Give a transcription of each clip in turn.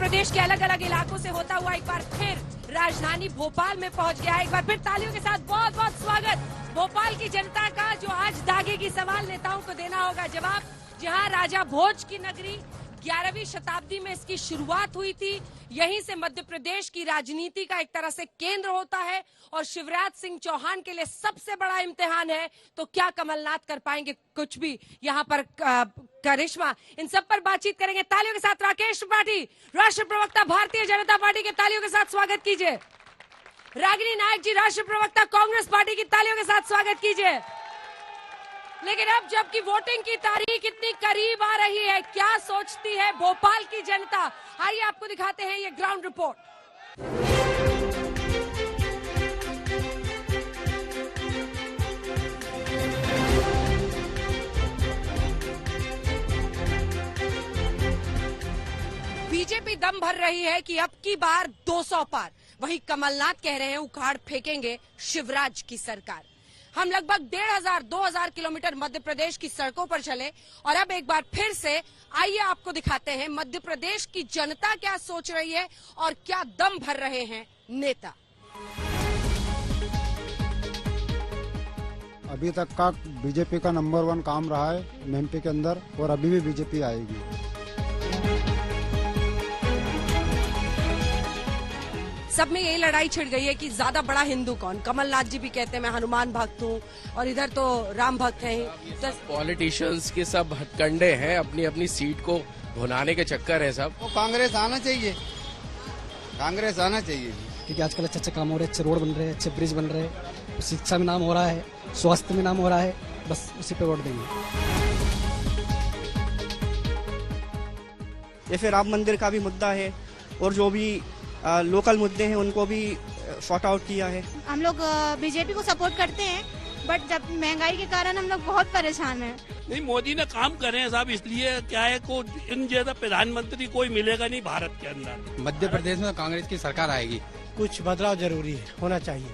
प्रदेश के अलग अलग इलाकों से होता हुआ एक बार फिर राजधानी भोपाल में पहुंच गया है। एक बार फिर तालियों के साथ बहुत बहुत स्वागत भोपाल की जनता का, जो आज दागेगी सवाल, नेताओं को देना होगा जवाब। जहां राजा भोज की नगरी 11वीं शताब्दी में इसकी शुरुआत हुई थी, यहीं से मध्य प्रदेश की राजनीति का एक तरह से केंद्र होता है और शिवराज सिंह चौहान के लिए सबसे बड़ा इम्तिहान है। तो क्या कमलनाथ कर पाएंगे कुछ भी यहाँ पर? करिश्मा, इन सब पर बातचीत करेंगे। तालियों के साथ राकेश त्रिपाठी, राष्ट्र प्रवक्ता भारतीय जनता पार्टी के, तालियों के साथ स्वागत कीजिए। रागिनी नायक जी, राष्ट्र प्रवक्ता कांग्रेस पार्टी की, तालियों के साथ स्वागत कीजिए। लेकिन अब जबकि वोटिंग की तारीख इतनी करीब आ रही है, क्या सोचती है भोपाल की जनता? आइए आपको दिखाते हैं ये ग्राउंड रिपोर्ट। बीजेपी दम भर रही है कि अब की बार 200 पार। वहीं कमलनाथ कह रहे हैं उखाड़ फेंकेंगे शिवराज की सरकार। हम लगभग 1,500-2,000 किलोमीटर मध्य प्रदेश की सड़कों पर चले और अब एक बार फिर से आइए आपको दिखाते हैं मध्य प्रदेश की जनता क्या सोच रही है और क्या दम भर रहे हैं नेता। अभी तक का बीजेपी का नंबर 1 काम रहा है एमपी के अंदर और अभी भी बीजेपी आएगी। सब में यही लड़ाई छिड़ गई है कि ज्यादा बड़ा हिंदू कौन। कमलनाथ जी भी कहते हैं मैं हनुमान भक्त हूँ और इधर तो राम भक्त हैं। तो पॉलिटिशियंस के सब हथकंडे हैं, अपनी अपनी सीट को भुनाने के चक्कर है सब। वो कांग्रेस आना चाहिए, कांग्रेस आना चाहिए, क्योंकि आजकल अच्छे अच्छे काम हो रहे हैं, अच्छे रोड बन रहे हैं, अच्छे ब्रिज बन रहे हैं, शिक्षा में नाम हो रहा है, स्वास्थ्य में नाम हो रहा है, बस उसी पे वोट देंगे। ये फिर राम मंदिर का भी मुद्दा है और जो भी लोकल मुद्दे हैं उनको भी सॉर्ट आउट किया है। हम लोग बीजेपी को सपोर्ट करते हैं, बट जब महंगाई के कारण हम लोग बहुत परेशान हैं। नहीं, मोदी ने काम करे हैं साहब, इसलिए क्या है को इन जैसा प्रधानमंत्री कोई मिलेगा नहीं भारत के अंदर। मध्य प्रदेश में कांग्रेस की सरकार आएगी। कुछ बदलाव जरूरी है, होना चाहिए।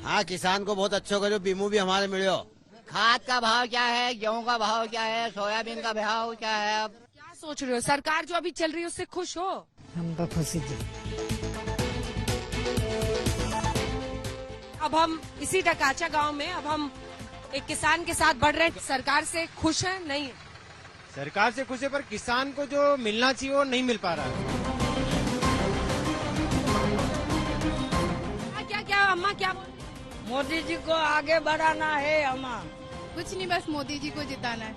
हाँ, किसान को बहुत अच्छा करो, बीमू भी हमारे मिले। खाद का भाव क्या है, गेहूं का भाव क्या है, सोयाबीन का भाव क्या है? अब क्या सोच रहे हो? सरकार जो अभी चल रही है उससे खुश हो? हम तो खुशी जी। अब हम इसी डकाचा गांव में अब हम एक किसान के साथ बढ़ रहे हैं। सरकार से खुश है? नहीं है। सरकार से खुश है, पर किसान को जो मिलना चाहिए वो नहीं मिल पा रहा है। क्या क्या अम्मा क्या बोल? मोदी जी को आगे बढ़ाना है अम्मा। कुछ नहीं, बस मोदी जी को जिताना है,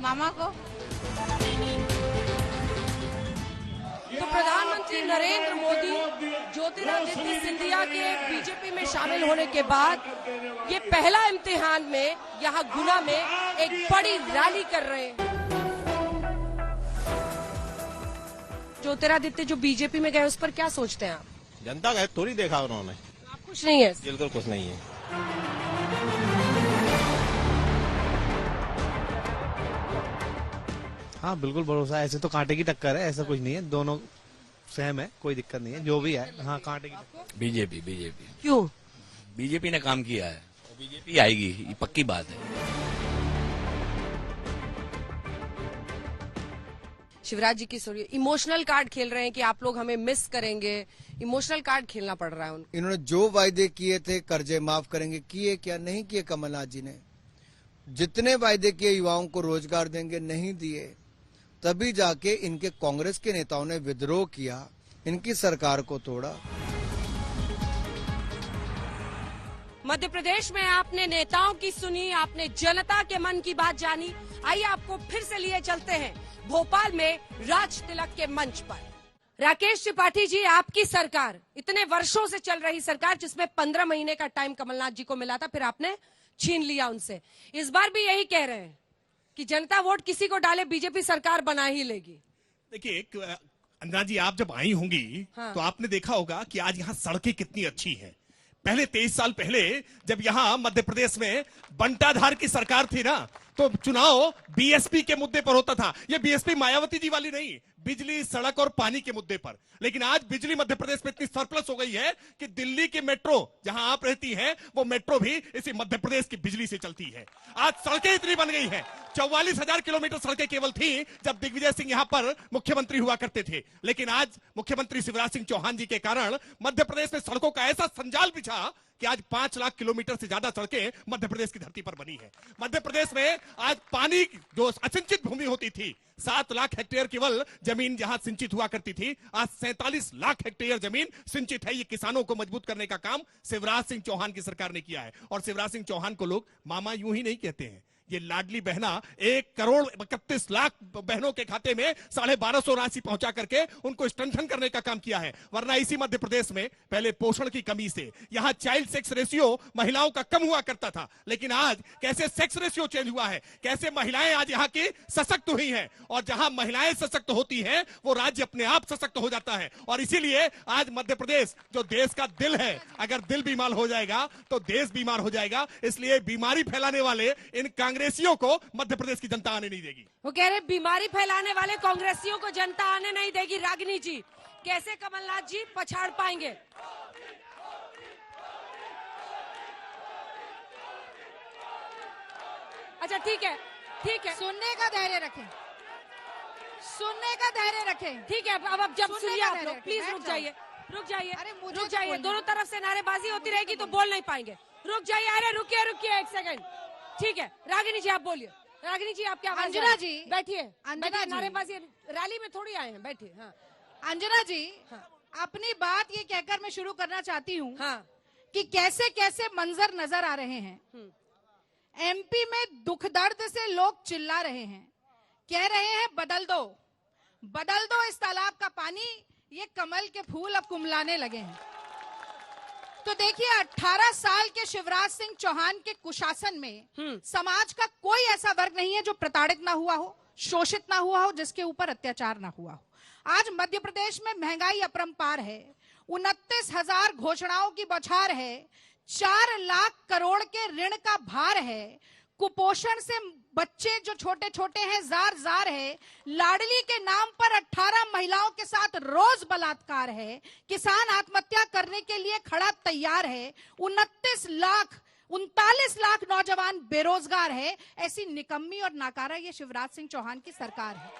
मामा को। तो प्रधानमंत्री नरेंद्र मोदी ज्योतिरादित्य सिंधिया के बीजेपी में शामिल होने के बाद ये पहला इम्तिहान में यहाँ गुना में एक बड़ी रैली कर रहे हैं। ज्योतिरादित्य जो बीजेपी में गए उस पर क्या सोचते हैं आप? जनता का थोड़ी देखा उन्होंने। आप कुछ नहीं है? बिल्कुल कुछ नहीं है। हाँ बिल्कुल भरोसा है। ऐसे तो कांटे की टक्कर है, ऐसा कुछ नहीं है, दोनों सेम है, कोई दिक्कत नहीं है जो भी है। हाँ कांटे की। बीजेपी क्यों? बीजेपी ने काम किया है, बीजेपी आएगी, ये पक्की बात है। शिवराज जी की सुनिए, इमोशनल कार्ड खेल रहे हैं कि आप लोग हमें मिस करेंगे। इमोशनल कार्ड खेलना पड़ रहा है उनको। इन्होंने जो वायदे किए थे, कर्जे माफ करेंगे, किए क्या? नहीं किए कमलनाथ जी ने। जितने वायदे किए युवाओं को रोजगार देंगे, नहीं दिए। तभी जाके इनके कांग्रेस के नेताओं ने विद्रोह किया, इनकी सरकार को तोड़ा। मध्य प्रदेश में आपने नेताओं की सुनी, आपने जनता के मन की बात जानी। आइए आपको फिर से लिए चलते हैं भोपाल में राज तिलक के मंच पर। राकेश त्रिपाठी जी, आपकी सरकार, इतने वर्षों से चल रही सरकार, जिसमें 15 महीने का टाइम कमलनाथ जी को मिला था, फिर आपने छीन लिया उनसे। इस बार भी यही कह रहे हैं कि जनता वोट किसी को डाले, बीजेपी सरकार बना ही लेगी। देखिए अंजना जी, आप जब आई होंगी तो आपने देखा होगा कि आज यहाँ सड़कें कितनी अच्छी हैं। पहले 23 साल पहले जब यहाँ मध्य प्रदेश में बंटाधार की सरकार थी ना, तो चुनाव बीएसपी के मुद्दे पर होता था। ये बीएसपी मायावती जी वाली नहीं, बिजली, सड़क और पानी के मुद्दे पर। लेकिन आज बिजली मध्य प्रदेश में इतनी सरप्लस हो गई है कि दिल्ली की मेट्रो जहां आप रहती हैं, वो मेट्रो भी इसी मध्य प्रदेश की बिजली से चलती है। आज सड़कें इतनी बन गई हैं, 44,000 किलोमीटर सड़कें केवल थी जब दिग्विजय सिंह यहां पर मुख्यमंत्री हुआ करते थे। लेकिन आज मुख्यमंत्री शिवराज सिंह चौहान जी के कारण मध्य प्रदेश में सड़कों का ऐसा संजाल बिछा कि आज 5 लाख किलोमीटर से ज्यादा सड़कें मध्य प्रदेश की धरती पर बनी है। मध्य प्रदेश में आज पानी जो असिंचित भूमि होती थी, 7 लाख हेक्टेयर केवल जमीन जहां सिंचित हुआ करती थी, आज 47 लाख हेक्टेयर जमीन सिंचित है। ये किसानों को मजबूत करने का काम शिवराज सिंह चौहान की सरकार ने किया है। और शिवराज सिंह चौहान को लोग मामा यूं ही नहीं कहते हैं, ये लाडली बहना 1 करोड़ 31 लाख बहनों के खाते में 1250 राशि पहुंचा करके उनको स्ट्रेंथन करने का काम किया है। वरना इसी मध्य प्रदेश में पहले पोषण की कमी से यहां चाइल्ड सेक्स रेशियो महिलाओं का कम हुआ करता था, लेकिन आज कैसे सेक्स रेशियो चेंज हुआ है, कैसे महिलाएं आज यहां की सशक्त हुई हैं। और जहां महिलाएं सशक्त होती हैं, वो राज्य अपने आप सशक्त हो जाता है। और इसीलिए आज मध्य प्रदेश जो देश का दिल है, अगर दिल बीमार हो जाएगा तो देश बीमार हो जाएगा। इसलिए बीमारी फैलाने वाले इन कांग्रेसियों को मध्य प्रदेश की जनता आने नहीं देगी। वो कह रहे बीमारी फैलाने वाले कांग्रेसियों को जनता आने नहीं देगी। रागिनी जी, कैसे कमलनाथ जी पछाड़ पाएंगे? अच्छा ठीक है, ठीक है, सुनने का धैर्य रखें, सुनने का धैर्य रखें। ठीक है, अब जब सुनिए आप लोग, प्लीज रुक जाइए, रुक जाइए, रुक जाइए। दोनों तरफ से नारेबाजी होती रहेगी तो बोल नहीं पाएंगे। रुक जाइए, अरे रुकिए रुकिए 1 सेकंड। ठीक है, रागिनी जी आप बोलिए। रागिनी जी आप क्या? अंजना जी बैठिए, अंजना जी, नारेबाजी रैली में थोड़ी आए हैं, बैठिए। हाँ अंजना जी, हाँ। अपनी बात ये कहकर मैं शुरू करना चाहती हूँ हाँ। कि कैसे कैसे मंजर नजर आ रहे हैं। एमपी में दुख दर्द से लोग चिल्ला रहे हैं, कह रहे हैं बदल दो, बदल दो इस तालाब का पानी, ये कमल के फूल अब कुमलाने लगे हैं। तो देखिए, 18 साल के शिवराज सिंह चौहान के कुशासन में समाज का कोई ऐसा वर्ग नहीं है जो प्रताड़ित ना हुआ हो, शोषित ना हुआ हो, जिसके ऊपर अत्याचार ना हुआ हो। आज मध्य प्रदेश में महंगाई अपरंपार है, 29,000 घोषणाओं की बौछार है, 4 लाख करोड़ के ऋण का भार है, कुपोषण से बच्चे जो छोटे छोटे हैं जार जार है, लाडली के नाम पर 18 महिलाओं के साथ रोज बलात्कार है, किसान आत्महत्या करने के लिए खड़ा तैयार है, 39 लाख नौजवान बेरोजगार है। ऐसी निकम्मी और नाकारा ये शिवराज सिंह चौहान की सरकार है।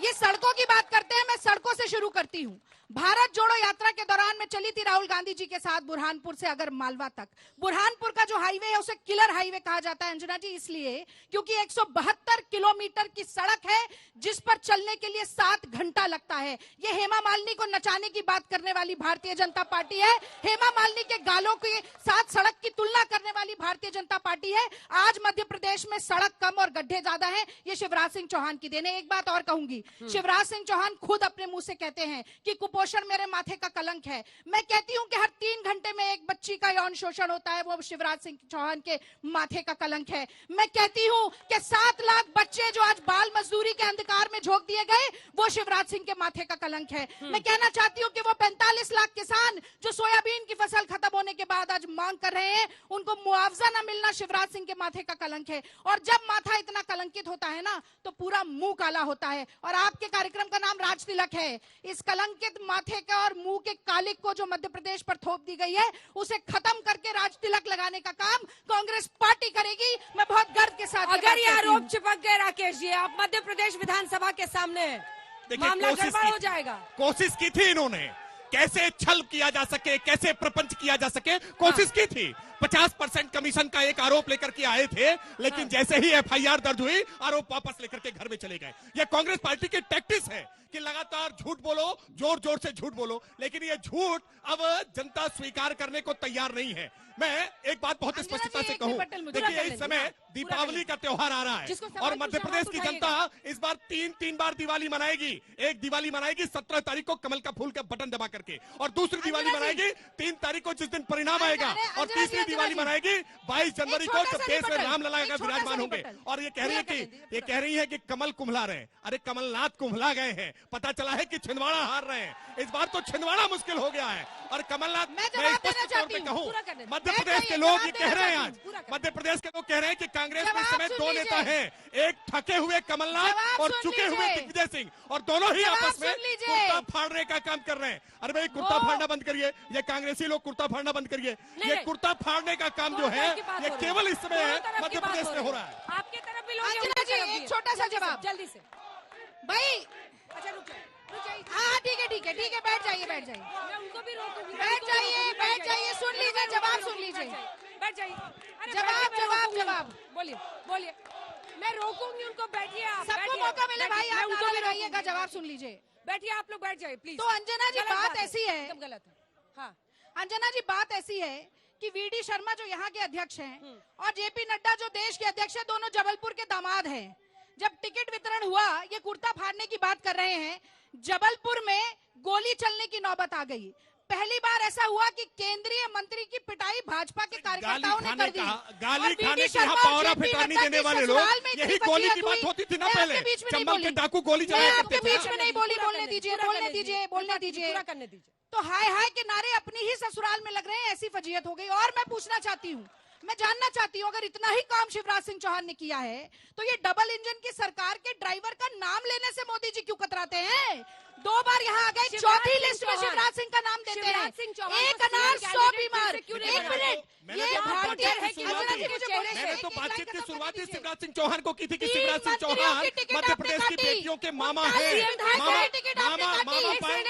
ये सड़कों की बात करते हैं, मैं सड़कों से शुरू करती हूँ। भारत जोड़ो यात्रा के दौरान मैं चली थी राहुल गांधी जी के साथ बुरहानपुर से अगर मालवा तक। बुरहानपुर का जो हाईवे है उसे किलर हाईवे कहा जाता है अंजना जी, इसलिए क्योंकि 172 किलोमीटर की सड़क है जिस पर चलने के लिए 7 घंटा लगता है। ये हेमा मालिनी को नचाने की बात करने वाली भारतीय जनता पार्टी है, हेमा मालिनी के गालों के साथ सड़क की तुलना करने वाली भारतीय जनता पार्टी है। आज मध्य प्रदेश में सड़क कम और गड्ढे ज्यादा है, ये शिवराज सिंह चौहान की देन है। एक बात और कहूंगी, शिवराज सिंह चौहान खुद अपने मुंह से कहते हैं कि कुपोषण मेरे माथे का कलंक है। मैं कहती हूं कि हर 3 घंटे में एक बच्ची का यौन शोषण होता है, वो शिवराज सिंह चौहान के माथे का कलंक है। मैं कहती हूं कि 7 लाख बच्चे जो आज बाल मजदूरी के अंधकार में झोंक दिए गए, वो शिवराज सिंह के माथे का कलंक है। मैं कहना चाहती हूं कि वो 45 लाख किसान जो सोयाबीन की फसल खत्म होने के बाद आज मांग कर रहे हैं, उनको मुआवजा न मिलना शिवराज सिंह के माथे का कलंक है। और जब माथा इतना कलंकित होता है ना, तो पूरा मुंह काला होता है। और आपके कार्यक्रम का नाम राज तिलक है। इस कलंकित माथे का और मुंह के कालिक को जो मध्य प्रदेश पर थोप दी गई है, उसे खत्म करके राज तिलक लगाने का काम कांग्रेस पार्टी करेगी। मैं बहुत गर्व के साथ अगर ये आरोप चिपक गए राकेश जी, आप मध्य प्रदेश विधानसभा के सामने मामला गड़बड़ हो जाएगा। कोशिश की थी इन्होंने, कैसे छल किया जा सके, कैसे प्रपंच किया जा सके, कोशिश की थी। 50% कमीशन का एक आरोप लेकर के आए थे, लेकिन जैसे ही एफआईआर दर्ज हुई, आरोप वापस लेकर के घर में चले गए। यह कांग्रेस पार्टी की टैक्टिस है कि लगातार झूठ बोलो, जोर जोर से झूठ बोलो, लेकिन ये झूठ अब जनता स्वीकार करने को तैयार नहीं है। मैं एक बात बहुत स्पष्टता से कहूं, देखिए इस समय दीपावली का त्योहार आ रहा है और मध्य प्रदेश की जनता इस बार तीन बार दिवाली मनाएगी। एक दिवाली मनाएगी 17 तारीख को कमल का फूल का बटन दबा करके, और दूसरी दिवाली मनाएगी 3 तारीख को जिस दिन परिणाम आएगा, और तीसरी दिवाली मनाएगी 22 जनवरी को जब देश में रामलला का विराजमान होंगे। और ये कह रही है कि कमल कुम्हला रहे हैं। अरे कमलनाथ कुम्हला गए हैं, पता चला है कि छिंदवाड़ा हार रहे हैं। इस बार तो छिंदवाड़ा मुश्किल हो गया है और कमलनाथ मैं मैं जवाब स्पष्ट देना तौर चाहती पे हूँ। कहूँ, पूरा कर देना। मध्य बैठ प्रदेश के जाइए, लोग जवाब ये देना कह रहे हैं चाहती हूँ। पूरा आज, कर मध्य प्रदेश के लोग कह रहे हैं कि कांग्रेस में इस जवाब समय सुन 2 नेता लीजिए। हैं, एक थके हुए कमलनाथ जवाब और सुन चुके हुए लीजिए। दिग्विजय सिंह, और दोनों ही जवाब आपस में सुन लीजिए। कुर्ता फाड़ने का काम कर रहे हैं। अरे भाई कुर्ता वो- फाड़ना बंद करिए, ये कांग्रेसी लोग कुर्ता फाड़ना बंद करिए। ये नहीं। कुर्ता फाड़ने का काम जो दोनों है तरफ की बात ये हो रही केवल इस समय दोनों है तरफ की मध्य बात प्रदेश में रही हो रहा है। आपकी तरफ भी लोग हैं, अंजना उनकी जी, तरफ भी एक हैं। छोटा सा जल्दी से, जवाब। जल्दी से। भाई अच्छा रुक जाइए। हाँ ठीक है ठीक है ठीक है, बैठ जाइए बैठ जाइए, मैं उनको भी रोकूंगी। बैठ जाइए बैठ जाइए, सुन लीजिए, जवाब सुन लीजिए। बैठ जाइए। अरे जवाब, बैठिए, मैं जवाब, रोकूंगी। जवाब। बोलिए बोलिए। मैं रोकूंगी उनको, बैठिए आप। सबको बैठिए, मौका मिले भाई, बैठिए, आप मैं नारा उनको भी लगाइएगा, रोकूंगी। जवाब सुन लीजिए। बैठिए आप लोग, बैठ जाइए प्लीज। तो अंजना जी, गलत बात ऐसी है, एकदम गलत है। हाँ, अंजना जी बात ऐसी है कि वीडी शर्मा जो यहाँ के अध्यक्ष हैं और जेपी नड्डा जो देश के अध्यक्ष हैं, दोनों जबलपुर के दामाद हैं। जब टिकट वितरण हुआ, ये कुर्ता फाड़ने की बात कर रहे हैं, जबलपुर में गोली चलने की नौबत आ गई। पहली बार ऐसा हुआ कि केंद्रीय मंत्री की पिटाई भाजपा के कार्यकर्ताओं ने कर दी। गाली खाने की यहाँ पावरा फिटानी देने वाले लोग, यही गोली की बात होती थी ना पहले, चंबल के डाकू गोली चलाया करते आपके बीच में नहीं बोली, बोलने दीजिए बोलने दीजिए बोलने दीजिए, पूरा करने दीजिए। तो हाय हाय के नारे अपनी ही ससुराल में लग रहे हैं, ऐसी फजीयत हो गई। और मैं पूछना चाहती हूँ, मैं जानना चाहती हूँ, अगर इतना ही काम शिवराज सिंह चौहान ने किया है तो ये डबल इंजन की सरकार के ड्राइवर का नाम लेने से मोदी जी क्यों कतराते हैं? 2 बार यहाँ आ गए, चौथी लिस्ट में शिवराज सिंह का नाम देते हैं। एक अनार 100 बीमार। एक मिनट, ये भारतीय है कि अंजना जी मुझे बोले, मैंने तो बातचीत की शुरुआत ही शिवराज सिंह चौहान को की थी कि शिवराज सिंह चौहान मध्य प्रदेश की बेटियों के मामा है। मामा पर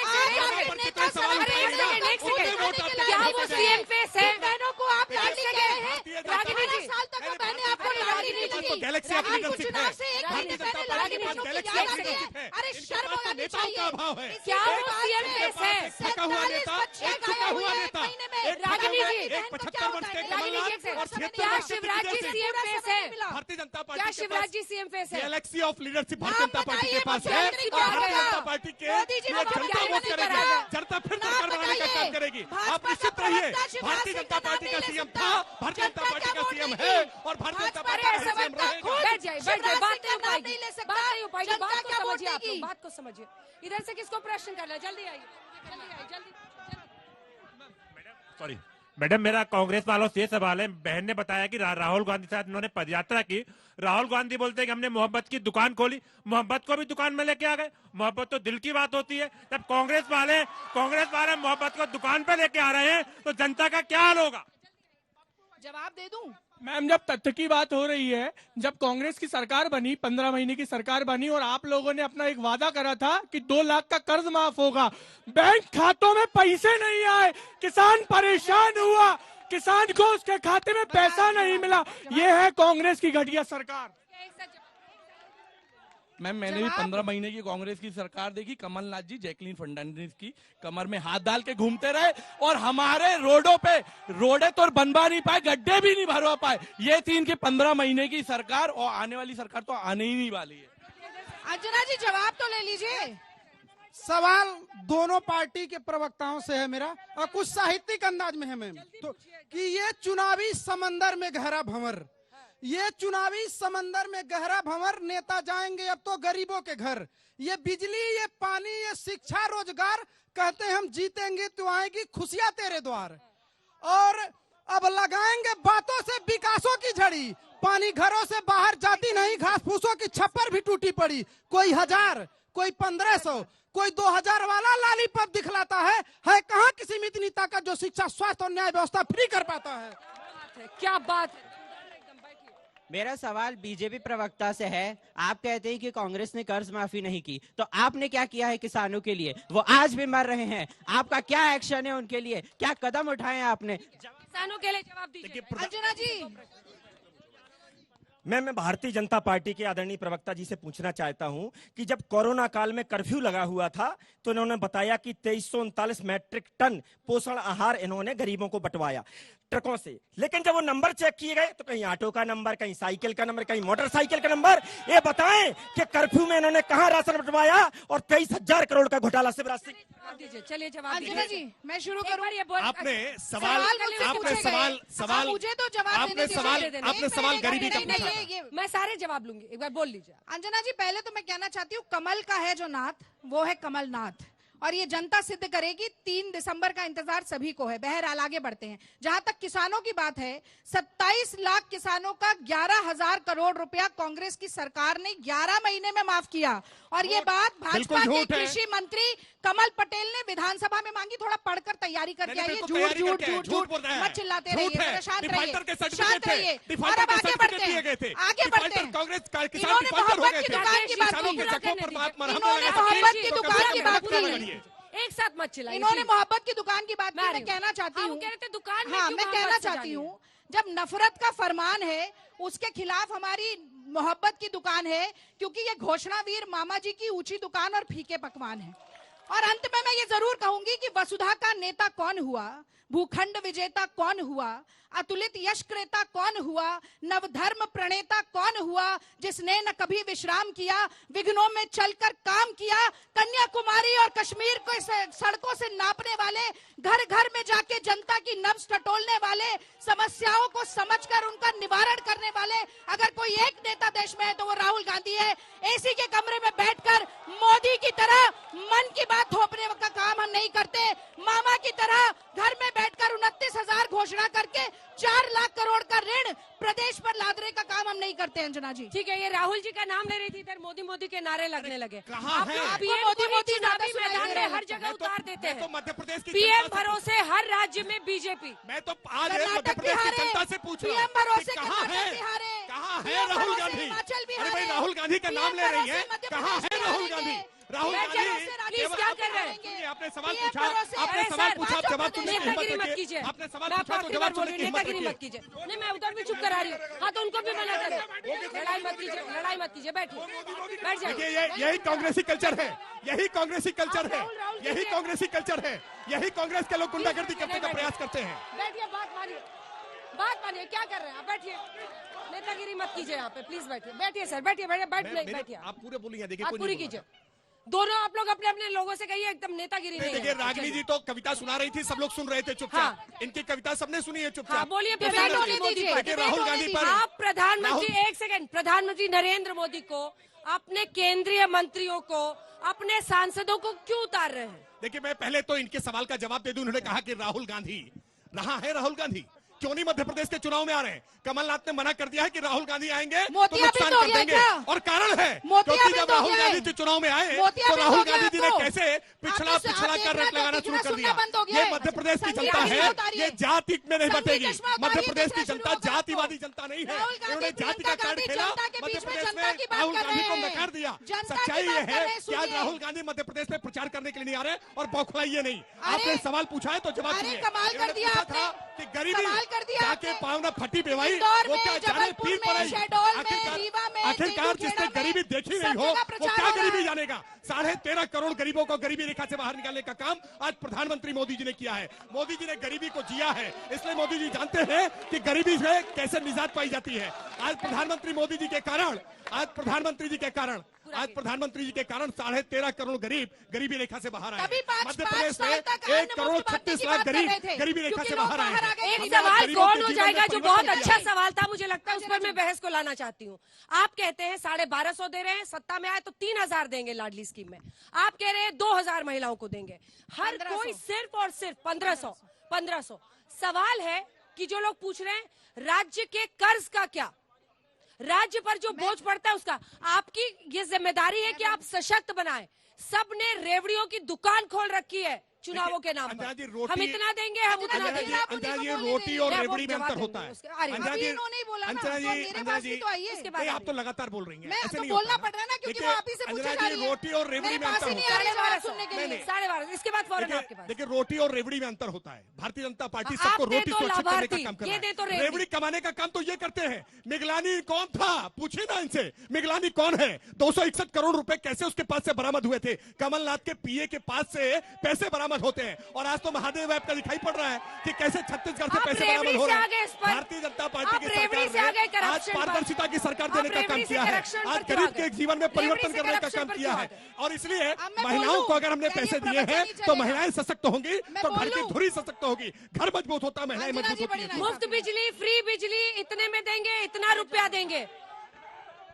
कितने सवाल उठाएगा, उतने वोट आपके क्या वो सीएम फेस है? बहनों को आप लाडली गए हैं, रागिनी जी, 18 साल तक वो बहनें आपको लाडली नहीं तो दी। गैलेक्सी ऑफ लीडरशिप है, भारतीय जनता पार्टी के पास गैलेक्सी ऑफ लीडरशिप है। अरे शर्म इनके पास तो आनी नेताओं का चाहिए। अभाव है। क्या वो सीएम फेस है? एक थका हुआ नेता, एक झुका हुआ नेता, एक रागिनी जी, एक 75 वर्ष के रागिनी जी, कमलनाथ और 76 क्या वर्ष के शिवराज जी दिग्विजय सीएम सिंह। फेस है? भारतीय जनता पार्टी क्या के शिवराज पास जी सीएम फेस है? Galaxy of leadership Bharatiya Janata party के पास है। मुख्यमंत्री और भारतीय क्या जनता करेगा? पार्टी के मोदी जी लिए को जनता क्या वोट नहीं करेगी, करेगा? जनता फिर नाम सरकार बनाने का बताइए। काम करेगी। भाजपा आप निश्चित का रहिए, प्रवक्ता शिवराज भारतीय सिंह जनता का पार्टी नाम का नहीं ले सीएम सकता। था, भारतीय जनता जनता पार्टी क्या का वोट सीएम देगी? है और भारतीय जनता भाजपा पार्टी का ऐसा सीएम बनता रहेगा। खुद बैठ जाइए, बैठ जाइए, बात नहीं हो शिवराज सिंह का नाम पाएगी, नहीं ले सकता। बात नहीं हो पाएगी। जनता बात को क्या वोट समझिए आप देगी? लोग, बात को समझिए। इधर से किसको प्रश्न करना है? जल्दी आइए, जल्दी आइए, जल्दी। सॉरी मैडम, मेरा कांग्रेस वालों से सवाल है। बहन ने बताया कि राहुल गांधी के साथ उन्होंने पदयात्रा की। राहुल गांधी बोलते हैं कि हमने मोहब्बत की दुकान खोली, मोहब्बत को भी दुकान में लेके आ गए। मोहब्बत तो दिल की बात होती है। जब कांग्रेस वाले मोहब्बत को दुकान पे लेके आ रहे हैं तो जनता का क्या हाल होगा? जवाब दे दूं? मैम, जब तथ्य की बात हो रही है, जब कांग्रेस की सरकार बनी, 15 महीने की सरकार बनी और आप लोगों ने अपना एक वादा करा था कि 2 लाख का कर्ज माफ होगा, बैंक खातों में पैसे नहीं आए, किसान परेशान हुआ, किसान को उसके खाते में पैसा नहीं मिला। ये है कांग्रेस की घटिया सरकार। मैम, मैंने भी 15 महीने की कांग्रेस की सरकार देखी। कमलनाथ जी जैकलीन फर्नांडिस की कमर में हाथ डाल के घूमते रहे और हमारे रोडों पे रोडे तो बनवा नहीं पाए, गड्ढे भी नहीं भरवा पाए। ये थी इनकी 15 महीने की सरकार और आने वाली सरकार तो आने ही नहीं वाली है। अंजना जी जवाब तो ले लीजिए। सवाल दोनों पार्टी के प्रवक्ताओं से है मेरा, और कुछ साहित्यिक अंदाज में है मैम, तो कि ये चुनावी समंदर में गहरा भंवर, ये चुनावी समंदर में गहरा भंवर, नेता जाएंगे अब तो गरीबों के घर। ये बिजली, ये पानी, ये शिक्षा, रोजगार, कहते हम जीतेंगे तो आएगी खुशियां तेरे द्वार। और अब लगाएंगे बातों से विकासों की झड़ी, पानी घरों से बाहर जाती नहीं, घास फूसों की छप्पर भी टूटी पड़ी। कोई 1000, कोई 1500, कोई 2000 वाला लालीपॉप दिखलाता है कहाँ किसी मित नेता का जो शिक्षा, स्वास्थ्य और न्याय व्यवस्था फ्री कर पाता है? क्या बात है। मेरा सवाल बीजेपी प्रवक्ता से है। आप कहते हैं कि कांग्रेस ने कर्ज माफी नहीं की, तो आपने क्या किया है किसानों के लिए? वो आज भी मर रहे हैं, आपका क्या एक्शन है उनके लिए? क्या कदम उठाए आपने? किसानों के लिए जवाब दीजिए। अंजना जी, मैं भारतीय जनता पार्टी के आदरणीय प्रवक्ता जी से पूछना चाहता हूं कि जब कोरोना काल में कर्फ्यू लगा हुआ था तो इन्होंने बताया कि 2339 मैट्रिक टन पोषण आहार इन्होंने गरीबों को बंटवाया ट्रकों से, लेकिन जब वो नंबर चेक किए गए तो कहीं ऑटो का नंबर, कहीं साइकिल का नंबर, कहीं मोटरसाइकिल का नंबर। ये बताएं कि कर्फ्यू में इन्होंने कहां राशन बंटवाया और 23,000 करोड़ का घोटाला शिवराज सिंह। दीजिए, चलिए जवाब अंजना जी मैं शुरू करूं? आपने सवाल मुझे तो जवाब आपने सवाल गरीबी का पूछा। मैं सारे जवाब लूंगी, एक बार बोल लीजिए। अंजना जी, पहले तो मैं कहना चाहती हूँ, कमल का है जो नाथ, वो है कमलनाथ, और ये जनता सिद्ध करेगी। 3 दिसंबर का इंतजार सभी को है। बहरहाल आगे बढ़ते हैं। जहां तक किसानों की बात है, 27 लाख किसानों का 11,000 करोड़ रुपया कांग्रेस की सरकार ने 11 महीने में माफ किया। और ये बात भाजपा के कृषि मंत्री कमल पटेल ने विधानसभा में मांगी। थोड़ा पढ़कर तैयारी करके आइए। झूठ झूठ झूठ झूठ मत चिल्लाते रहिए, शांत रहिए, शांत रहिए। और अब आगे बढ़ते हैं, आगे बढ़ते हैं। इन्होंने मोहब्बत की दुकान की बात की, इन्होंने मोहब्बत की दुकान की बात की। एक साथ मत चिल्लाइए। इन्होंने मोहब्बत की दुकान की बात की। मैं कहना चाहती हूँ, दुकान हाँ मैं कहना चाहती हूँ, जब नफरत का फरमान है उसके खिलाफ हमारी मोहब्बत की दुकान है, क्योंकि ये घोषणावीर मामा जी की ऊंची दुकान और फीके पकवान है। और अंत में मैं ये जरूर कहूंगी कि वसुधा का नेता कौन हुआ, भूखंड विजेता कौन हुआ, अतुलित यश क्रेता कौन हुआ, नवधर्म प्रणेता कौन हुआ, जिसने न कभी विश्राम किया, विघ्नों में चलकर काम किया, कन्याकुमारी और कश्मीर को सड़कों से नापने वाले, घर घर में जाके जनता की नब्ज टटोलने वाले, समस्याओं को समझकर उनका निवारण करने वाले अगर कोई एक नेता देश में है तो वो राहुल गांधी है। एसी के कमरे में बैठकर मोदी की तरह मन की बात थोपने का काम हम नहीं करते। मामा की तरह घर में बैठकर 29,000 घोषणा करके 4 लाख करोड़ का ऋण प्रदेश पर लादने का काम हम नहीं करते। अंजना जी ठीक है, ये राहुल जी का नाम ले रही थी, इधर मोदी मोदी के नारे लगने लगे। कहाँ है? मोदी मोदी चुनावी मैदान में हर जगह उतार देते हैं। तो मध्य प्रदेश की पीएम भरोसे हर राज्य में बीजेपी। मैं तो आज मध्य प्रदेश की जनता से पूछ रहा हूँ, कहाँ है राहुल गांधी? अरे भाई, राहुल गांधी का नाम ले रही है, कहाँ है राहुल गांधी? राहुल गांधी क्या कर रहे हैं? आपने सवाल पूछा, आपने सवाल पूछा, जवाब तुमने मत कीजिए। आपने सवाल पूछा तो जवाब सुनने की हिम्मत मत कीजिए। नहीं, मैं उधर भी चुप करा रही हूँ। हाँ, तो उनको भी मना करो। लड़ाई मत कीजिए, लड़ाई मत कीजिए, बैठिए, बैठ जाइए। यही कांग्रेसी कल्चर है, यही कांग्रेसी कल्चर है, यही कांग्रेसी कल्चर है, यही कांग्रेस के लोग गुंडागर्दी करने का प्रयास करते हैं। बैठिए, बात मानिए, बात मानिए। क्या कर रहे हैं आप? बैठिए, नेतागिरी मत कीजिए यहाँ पे, प्लीज बैठिए। बैठिए सर, बैठिए, बैठिए। आप पूरे बोलिए, देखिए आप पूरी कीजिए। दोनों आप लोग अपने अपने लोगों से कहिए, एकदम नेतागिरी नहीं। देखिए, रागिनी जी तो कविता सुना रही थी, सब लोग सुन रहे थे चुपचाप। इनकी कविता सबने सुनी है चुपचाप। बोलिए, राहुल गांधी पर आप प्रधानमंत्री, एक सेकंड, प्रधानमंत्री नरेंद्र मोदी को, अपने केंद्रीय मंत्रियों को, अपने सांसदों को क्यों उतार रहे हैं? देखिए, मैं पहले तो इनके सवाल का जवाब दे दूं। उन्होंने कहा कि राहुल गांधी, रहा है राहुल गांधी, क्यों नहीं मध्य प्रदेश के चुनाव में आ रहे हैं? कमलनाथ ने मना कर दिया है कि राहुल गांधी आएंगे तो नुकसान कर देंगे। और कारण है क्योंकि जब राहुल गांधी जी चुनाव में आए तो राहुल गांधी जी ने कैसे पिछड़ा कर रट लगाना शुरू कर दिया। ये मध्य प्रदेश की जनता है, ये जाति में नहीं बटेगी। मध्य प्रदेश की जनता जातिवादी जनता नहीं है। इन्होंने जाति का कार्ड खेला, मध्य प्रदेश में राहुल गांधी को नकार दिया। सच्चाई ये है कि आज राहुल गांधी मध्य प्रदेश में प्रचार करने के लिए नहीं आ रहे और बौखलाइए नहीं। आपने सवाल पूछा है तो जवाब सुनिए। था कि गरीबी जाके पावना फटी बेवाई, वो क्या जाने पीर पड़ाई। आखिरकार जिसने गरीबी देखी नहीं हो वो क्या गरीबी जानेगा। 13.5 करोड़ गरीबों को गरीबी रेखा से बाहर निकालने का काम आज प्रधानमंत्री मोदी जी ने किया है। मोदी जी ने गरीबी को जिया है, इसलिए मोदी जी जानते हैं कि गरीबी से कैसे निजात पाई जाती है। आज प्रधानमंत्री मोदी जी के कारण, आज प्रधानमंत्री जी के कारण 13.5 करोड़ गरीब गरीबी रेखा से बाहर आए। मध्य प्रदेश में 1 करोड़ 36 लाख गरीब गरीबी रेखा से बाहर आए। एक सवाल कौन हो जाएगा जो बहुत अच्छा सवाल था, मुझे लगता है उस पर मैं बहस को लाना चाहती हूँ। आप कहते हैं 1250 दे रहे हैं, सत्ता में आए तो 3000 देंगे लाडली स्कीम में। आप कह रहे हैं 2000 महिलाओं को देंगे, हर कोई सिर्फ और सिर्फ 1500। सवाल है कि जो लोग पूछ रहे हैं राज्य के कर्ज का क्या, राज्य पर जो बोझ पड़ता है उसका, आपकी ये जिम्मेदारी है कि आप सशक्त बनाएं। सबने रेवड़ियों की दुकान खोल रखी है चुनावों के नाम पर। हम इतना देंगे, हम उतना देंगे। अंजना जी, रोटी और रेवड़ी में अंतर होता है। अंजना जी, आप तो लगातार बोल रही हैं, ऐसे नहीं बोलना पड़ रहा है ना, क्योंकि वो आप ही से पूछा जा रही है। रोटी और रेवड़ी में अंतर होता है। 12:30 इसके बाद फौरन आपके पास। देखिए, रोटी और रेवड़ी में अंतर होता है। भारतीय जनता पार्टी सबको रोटी सुरक्षित करने का काम कर रही है, रेवड़ी कमाने का काम तो ये करते हैं। मिगलानी कौन था, पूछिए ना इनसे, मिगलानी कौन है? 261 करोड़ रुपए कैसे उसके पास से बरामद हुए थे? कमलनाथ के पीए के पास से पैसे बरामद होते हैं। और आज तो महादेव ऐप का दिखाई पड़ रहा है कि कैसे छत्तीसगढ़ से पैसे बरामद हो रहे हैं। भारतीय जनता पार्टी की सरकार ने आज पारदर्शिता की सरकार देने का काम किया है, आज गरीब के जीवन में परिवर्तन करने का काम किया है। और इसलिए महिलाओं को अगर हमने पैसे दिए हैं तो महिलाएं सशक्त होंगी तो घर की धुरी सशक्त होगी, घर मजबूत होता है, महिलाएं मजबूत होती है। मुफ्त बिजली, फ्री बिजली इतने में देंगे, इतना रुपया देंगे।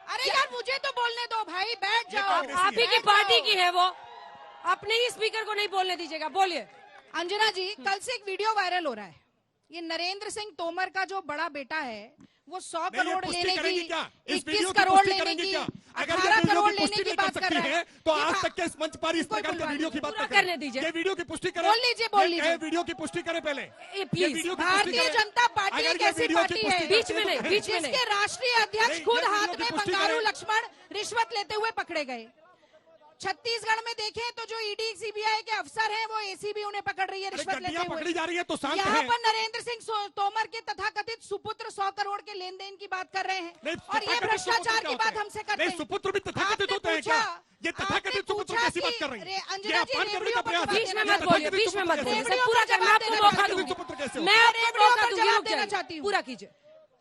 अरे यार, मुझे तो बोलने दो भाई, बैठ जाओ। आप ही की पार्टी की है वो। अपने ही स्पीकर को नहीं बोलने दीजिएगा, बोलिए। अंजना जी, कल से एक वीडियो वायरल हो रहा है। ये नरेंद्र सिंह तोमर का जो बड़ा बेटा है वो 100 करोड़ लेने की, 21 करोड़ लेने की, 18 करोड़ लेने की बात कर रहे हैं। तो आज तक के इस मंच पर इस प्रकार के वीडियो की बात करने दीजिए। ये वीडियो की पुष्टि करें, बोल लीजिए। वीडियो की पुष्टि करें पहले प्लीज। भारतीय जनता पार्टी एक ऐसी पार्टी है बीच में नहीं, जिसके राष्ट्रीय अध्यक्ष खुद हाथ में बंगारू लक्ष्मण रिश्वत लेते हुए पकड़े गए। छत्तीसगढ़ में देखें तो जो ईडी सीबीआई के अफसर हैं वो एसीबी उन्हें पकड़ रही है रिश्वत लेते हुए। पकड़ी जा रही है तो शांत यहाँ हैं। पर नरेंद्र सिंह तोमर के तथाकथित सुपुत्र 100 करोड़ के लेन देन की बात कर रहे हैं और ये भ्रष्टाचार की बात हमसे करते हैं। सुपुत्र भी तथाकथित होते हैं क्या? ये तथाकथित सुपुत्र कैसी बात कर रही है? अंजना जी, बीच में मत बोलिए, बीच में मत बोलिए, पूरा मैं आपको मौका दूंगी, मैं आपको मौका दूंगी, रुक देना चाहती जाइए, हूँ। पूरा कीजिए।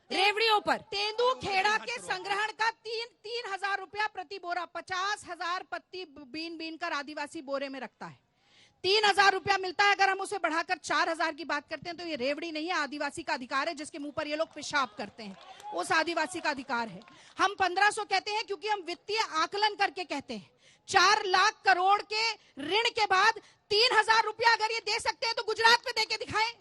रेवड़ियों पर तेंदू खेड़ा के संग्रहण का 3,000 रुपया प्रति बोरा, 50,000 पत्ती बीन कर आदिवासी बोरे में रखता है। 3,000 रुपया मिलता है। अगर हम उसे बढ़ाकर 4,000 की बात करते हैं तो ये रेवड़ी नहीं है, आदिवासी का अधिकार है जिसके मुंह पर ये लोग पेशाब करते हैं, उस आदिवासी का अधिकार है। हम 1,500 कहते हैं क्योंकि हम वित्तीय आकलन करके कहते हैं। 4 लाख करोड़ के ऋण के बाद 3,000 रुपया अगर ये दे सकते हैं तो गुजरात में देके दिखाएं,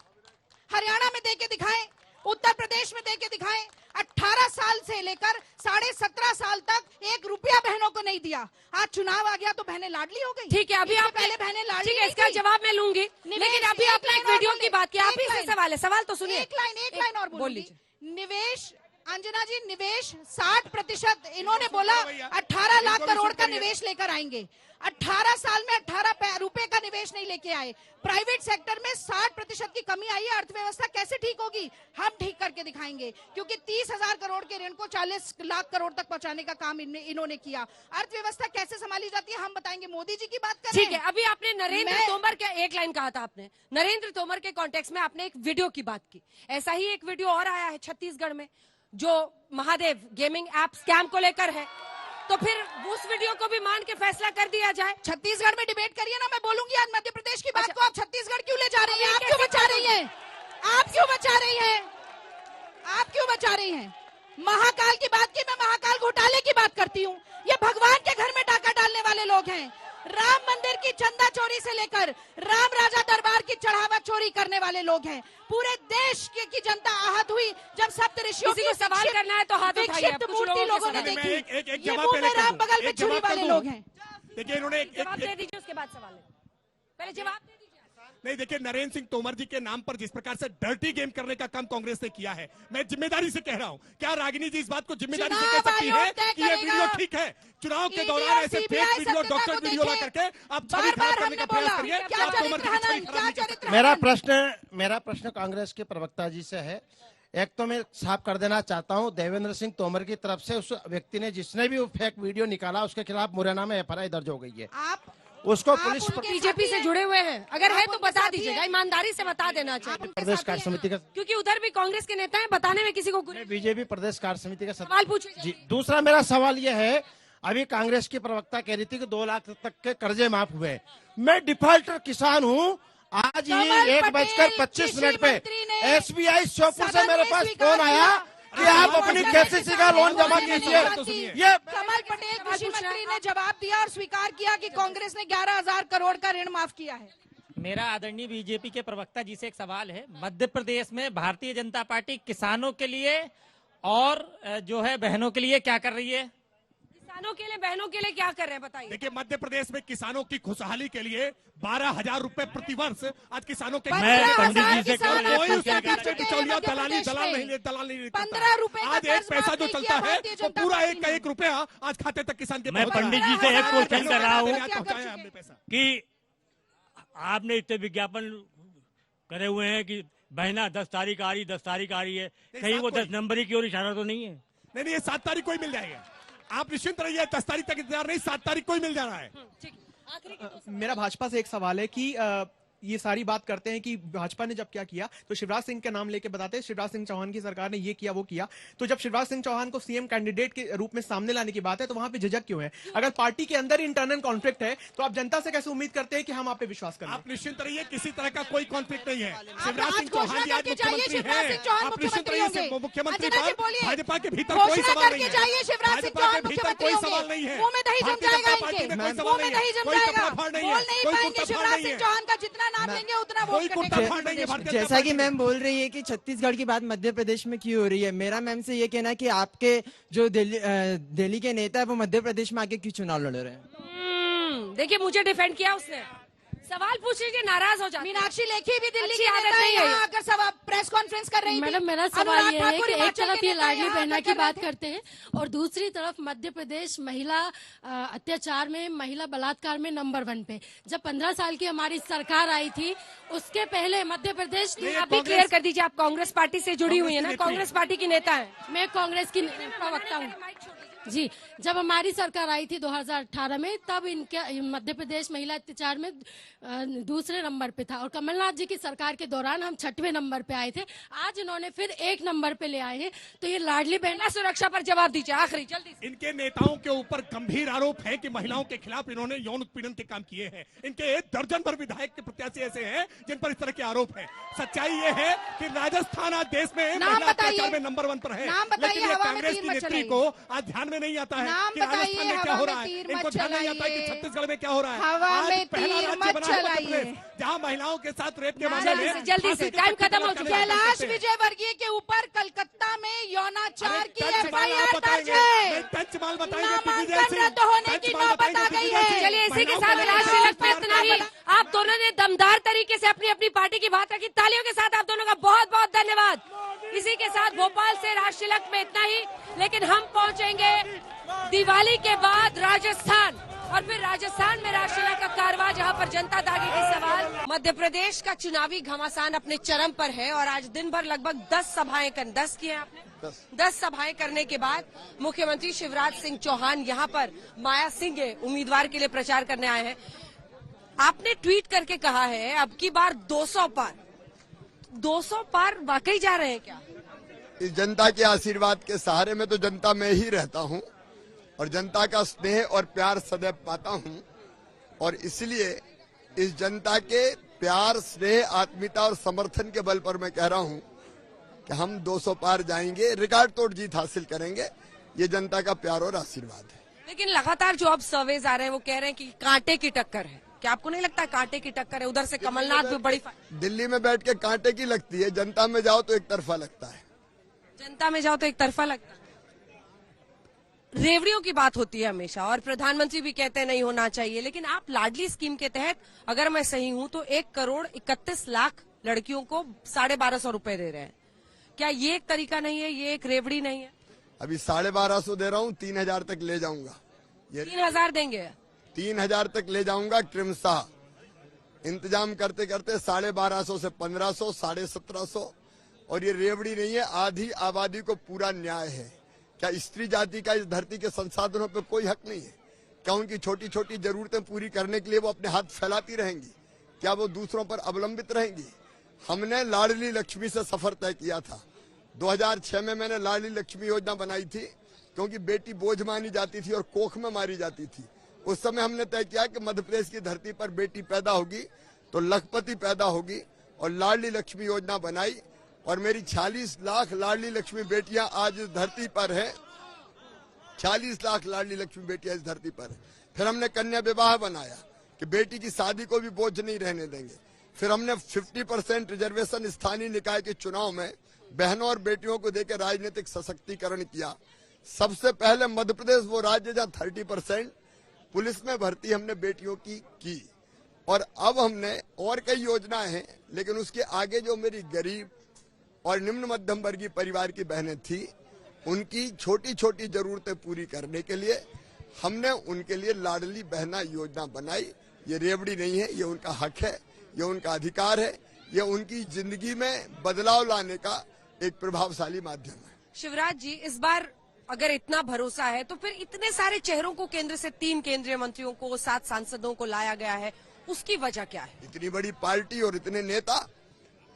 हरियाणा में देके दिखाएं, उत्तर प्रदेश में देके दिखाएं। 18 साल से लेकर 17.5 साल तक 1 रुपया बहनों को नहीं दिया। आज चुनाव आ गया तो बहनें लाडली हो गई। ठीक है, अभी आप पहले बहनें लाडली, ठीक है, इसका जवाब मैं लूंगी, लेकिन अभी आपने एक वीडियो की बात की, आप ही से सवाल है, सवाल तो सुनिए। एक लाइन और बोल लीजिए। निवेश, अंजना जी, निवेश 60%, इन्होंने बोला 18 लाख करोड़ का निवेश लेकर आएंगे। 18 साल में 18 रुपए का निवेश नहीं लेके आए। प्राइवेट सेक्टर में 60% की कमी आई है। अर्थव्यवस्था कैसे ठीक होगी? हम ठीक करके दिखाएंगे, क्योंकि 30,000 करोड़ के ऋण को 40 लाख करोड़ तक पहुंचाने का काम इन्होंने किया। अर्थव्यवस्था कैसे संभाली जाती है हम बताएंगे। मोदी जी की बात करें। ठीक है, अभी आपने नरेंद्र तोमर के एक लाइन कहा था, आपने नरेंद्र तोमर के कॉन्टेक्स्ट में आपने एक वीडियो की बात की। ऐसा ही एक वीडियो और आया है छत्तीसगढ़ में जो महादेव गेमिंग ऐप स्कैम को लेकर है, तो फिर उस वीडियो को भी मान के फैसला कर दिया जाए। छत्तीसगढ़ में डिबेट करिए ना, मैं बोलूंगी आज मध्य प्रदेश की बात को। आप छत्तीसगढ़ क्यों ले जा रही हैं? आप क्यों बचा रही हैं? आप क्यों बचा रही हैं? आप क्यों बचा रही हैं? महाकाल की बात की, मैं महाकाल घोटाले की बात करती हूँ। ये भगवान के घर में डाका डालने वाले लोग हैं। राम मंदिर की चंदा चोरी से लेकर राम राजा दरबार की चढ़ावा चोरी करने वाले लोग हैं। पूरे देश की जनता आहत हुई जब सप्तऋषियों किसी को सवाल करना है तो हाथ उठाइए। अब कुछ मूर्ति लोगों ने देखी। ये मुंह में राम बगल में चोरी वाले लोग हैं। देखिए, इन्होंने जवाब दे दीजिए, उसके बाद सवाल है। पहले जवाब दे दीजिए। नहीं, देखिए, नरेंद्र सिंह तोमर जी के नाम पर जिस प्रकार से डर्टी गेम करने का काम कांग्रेस ने किया है, मैं जिम्मेदारी से कह रहा हूं। क्या रागिनी जी इस बात को जिम्मेदारी से कह सकती है कि ये वीडियो ठीक है? चुनाव के दौरान ऐसे फेक वीडियो, डॉक्टर वीडियो ला करके आप छवि खराब करने का प्रयास करिए। आप तोमर जी की छवि खराब नहीं कर सकते। मेरा प्रश्न कांग्रेस के प्रवक्ता जी से है। एक तो मैं साफ कर देना चाहता हूं, देवेंद्र सिंह तोमर की तरफ से उस व्यक्ति ने जिसने भी वो फेक वीडियो निकाला उसके खिलाफ मुरैना में FIR दर्ज हो गई है। उसको पुलिस बीजेपी से जुड़े हुए हैं, अगर है तो बता दीजिएगा, ईमानदारी से बता देना चाहिए। प्रदेश कार्य समिति का, क्योंकि उधर भी कांग्रेस के नेता हैं, बताने में किसी को बीजेपी प्रदेश कार्य समिति का सवाल पूछिए जी। दूसरा मेरा सवाल यह है, अभी कांग्रेस की प्रवक्ता कह रही थी कि 2 लाख तक के कर्जे माफ हुए। मैं डिफॉल्टर किसान हूँ। आज ही 1:25 पे SBI श्योपुर से मेरे पास फोन आया कि आप अपनी KCC का लोन जमा कीजिए। ये कमल पटेल कृषि मंत्री ने जवाब दिया और स्वीकार किया कि कांग्रेस ने 11,000 करोड़ का ऋण माफ किया है। मेरा आदरणीय बीजेपी के प्रवक्ता जी से एक सवाल है। मध्य प्रदेश में भारतीय जनता पार्टी किसानों के लिए और जो है बहनों के लिए क्या कर रही है? किसानों के लिए, बहनों के लिए क्या कर रहे हैं बताइए। देखिए, मध्य प्रदेश में किसानों की खुशहाली के लिए 12,000 रुपए प्रतिवर्ष आज किसानों के मैं पंडित जी से दलाल नहीं 15 रुपए आज एक पैसा जो चलता है वो पूरा 1 रुपया आज खाते तक किसान के। मैं पंडित जी से एक क्वेश्चन कर रहा हूँ कि आपने इतने विज्ञापन करे हुए हैं कि बहना 10 तारीख आ रही, 10 तारीख आ रही है, कहीं वो 10 नंबरी की ओर इशारा तो नहीं है? नहीं, ये 7 तारीख को ही मिल जाएगा। आप निश्चिंत रहिए, 10 तारीख तक इंतजार नहीं, 7 तारीख को ही मिल जा रहा है। मेरा भाजपा से एक सवाल है कि ये सारी बात करते हैं कि भाजपा ने जब क्या किया तो शिवराज सिंह का नाम लेके बताते हैं शिवराज सिंह चौहान की सरकार ने ये किया वो किया। तो जब शिवराज सिंह चौहान को सीएम कैंडिडेट के रूप में सामने लाने की बात है तो वहां पे झिझक क्यों है? अगर पार्टी के अंदर इंटरनल कॉन्फ्लिक्ट है तो आप जनता से कैसे उम्मीद करते हैं कि हम आप पे विश्वास करें? आप निश्चिंत रहिए, किसी तरह का कोई कॉन्फ्लिक्ट नहीं है। शिवराज सिंह चौहान जी आज मुख्यमंत्री हैं। आप निश्चिंत रहिए, मुख्यमंत्री पर भाजपा के भीतर कोई सवाल नहीं है। भाजपा के भीतर कोई सवाल सवाल नहीं है। मुंह में दही जम भारतीय जाएगा जनता पार्टी इनके, में कोई मुंह सवाल में नहीं है। दही जम कोई जाएगा, कपड़ा फाड़ नहीं बोल है, नहीं कोई पाएंगे कुर्ता फाड़ शिवराज नहीं सिंह है। चौहान का, जितना नाम लेंगे उतना वोट कोई कटेगा। कुर्ता फाड़ नहीं है भारतीय जनता जैसा कि पार्टी मैम बोल रही है कि छत्तीसगढ़ की बात मध्य प्रदेश में क्यों हो रही है, मेरा मैम से ये कहना है कि आपके जो दिल्ली के नेता है वो मध्य प्रदेश में आके क्यों चुनाव लड़ रहे हैं। देखिए मुझे डिफेंड किया उसने, सवाल पूछ लीजिए नाराज हो जाते। मीनाक्षी लेखी भी दिल्ली अच्छी की आदत नेता नहीं है। यहाँ आकर सब प्रेस कॉन्फ्रेंस कर रही थी। मैडम मेरा सवाल अनुराग ये है ठाकुर कि एक हिमाचल तरफ के ये नेता लाडली यहाँ बहना आकर की कर बात रहे थे। करते हैं और दूसरी तरफ मध्य प्रदेश महिला अत्याचार में, महिला बलात्कार में नंबर 1 पे। जब 15 साल की हमारी सरकार आई थी उसके पहले मध्य प्रदेश की, आप भी क्लियर कर दीजिए, आप कांग्रेस पार्टी से जुड़ी हुई है ना, कांग्रेस पार्टी की नेता है। मैं कांग्रेस की प्रवक्ता हूँ जी। जब हमारी सरकार आई थी 2018 में, तब इनके मध्य प्रदेश महिला अत्याचार में दूसरे नंबर पे था और कमलनाथ जी की सरकार के दौरान हम 6वें नंबर पे आए थे। आज इन्होंने फिर 1 नंबर पे ले आए हैं। तो ये लाडली बहना सुरक्षा पर जवाब दीजिए आखिरी जल्दी से। इनके नेताओं के ऊपर गंभीर आरोप है कि महिलाओं के खिलाफ इन्होंने यौन उत्पीड़न के काम किए हैं। इनके 1 दर्जन भर विधायक के प्रत्याशी ऐसे हैं जिन पर इस तरह के आरोप है। सच्चाई ये है कि राजस्थान आज देश में महिला अत्याचार में नंबर 1 पर है, लेकिन ये कांग्रेस की नेत्री को आज ध्यान में नहीं आता है कि राजस्थान में क्या हो रहा है। इनको ध्यान नहीं आता है कि छत्तीसगढ़ में क्या हो रहा है। आज पहला राज्य बना है मध्य प्रदेश जहाँ महिलाओं के साथ रेप के मामले में जल्दी से टाइम खत्म हो चुका है। कैलाश विजयवर्गीय के ऊपर कलकत्ता में यौनाचार की FIR दर्ज है। पंचमाल नामांकन रद्द होने की नौबत आ गई है। चलिए इसी के साथ राष्ट्रीय पे इतना ही। आप दोनों ने दमदार तरीके से अपनी अपनी पार्टी की बात रखी। तालियों के साथ आप दोनों का बहुत बहुत धन्यवाद। इसी के साथ भोपाल से राष्ट्रीय में इतना ही, लेकिन हम पहुंचेंगे दिवाली के बाद राजस्थान और फिर राजस्थान में राष्ट्रीय का कारवा, जहां पर जनता दागी के सवाल। मध्य प्रदेश का चुनावी घमासान अपने चरम पर है और आज दिन भर लगभग 10 सभाएं 10 की है आपने 10 सभाएं करने के बाद मुख्यमंत्री शिवराज सिंह चौहान यहां पर माया सिंह उम्मीदवार के लिए प्रचार करने आए हैं। आपने ट्वीट करके कहा है अब की बार 200 पार वाकई जा रहे हैं क्या? इस जनता के आशीर्वाद के सहारे में तो जनता में ही रहता हूं और जनता का स्नेह और प्यार सदैव पाता हूं और इसलिए इस जनता के प्यार, स्नेह, आत्मीयता और समर्थन के बल पर मैं कह रहा हूं कि हम 200 पार जाएंगे, रिकॉर्ड तोड़ जीत हासिल करेंगे। ये जनता का प्यार और आशीर्वाद है। लेकिन लगातार जो अब सर्वेज आ रहे हैं वो कह रहे हैं कि कांटे की टक्कर है। क्या आपको नहीं लगता कांटे की टक्कर है? उधर से कमलनाथ भी बड़ी दिल्ली में बैठ के कांटे की लगती है, जनता में जाओ तो एक तरफा लगता है। जनता में जाओ तो एक तरफा लगता है। रेवड़ियों की बात होती है हमेशा और प्रधानमंत्री भी कहते हैं नहीं होना चाहिए, लेकिन आप लाडली स्कीम के तहत अगर मैं सही हूं तो 1,31,00,000 लड़कियों को 1,250 रुपए दे रहे हैं। क्या ये एक तरीका नहीं है? ये एक रेवड़ी नहीं है? अभी 1,250 दे रहा हूँ, 3,000 तक ले जाऊंगा। 3,000 देंगे? 3,000 तक ले जाऊंगा क्रमशः। इंतजाम करते करते 1,250 से 1,500, 1,750 और ये रेवड़ी नहीं है, आधी आबादी को पूरा न्याय है। क्या स्त्री जाति का इस धरती के संसाधनों पे कोई हक नहीं है? क्या उनकी छोटी छोटी जरूरतें पूरी करने के लिए वो अपने हाथ फैलाती रहेंगी? क्या वो दूसरों पर अवलंबित रहेंगी? हमने लाडली लक्ष्मी से सफर तय किया था। 2006 में मैंने लाडली लक्ष्मी योजना बनाई थी क्योंकि बेटी बोझ मानी जाती थी और कोख में मारी जाती थी। उस समय हमने तय किया कि मध्य प्रदेश की धरती पर बेटी पैदा होगी तो लखपति पैदा होगी और लाडली लक्ष्मी योजना बनाई और मेरी 46 लाख लाडली लक्ष्मी बेटियां आज इस धरती पर है। 46 लाख लाडली लक्ष्मी बेटियां इस धरती पर है। फिर हमने कन्या विवाह बनाया कि बेटी की शादी को भी बोझ नहीं रहने देंगे। फिर हमने 50% रिजर्वेशन स्थानीय निकाय के चुनाव में बहनों और बेटियों को देकर राजनीतिक सशक्तिकरण किया। सबसे पहले मध्य प्रदेश वो राज्य जहाँ 30% पुलिस में भर्ती हमने बेटियों की और अब हमने और कई योजनाएं हैं, लेकिन उसके आगे जो मेरी गरीब और निम्न मध्यम वर्गीय परिवार की बहनें थी उनकी छोटी छोटी जरूरतें पूरी करने के लिए हमने उनके लिए लाडली बहना योजना बनाई। ये रेवड़ी नहीं है, ये उनका हक है, ये उनका अधिकार है, ये उनकी जिंदगी में बदलाव लाने का एक प्रभावशाली माध्यम है। शिवराज जी, इस बार अगर इतना भरोसा है तो फिर इतने सारे चेहरों को केंद्र से 3 केंद्रीय मंत्रियों को 7 सांसदों को लाया गया है, उसकी वजह क्या है? इतनी बड़ी पार्टी और इतने नेता,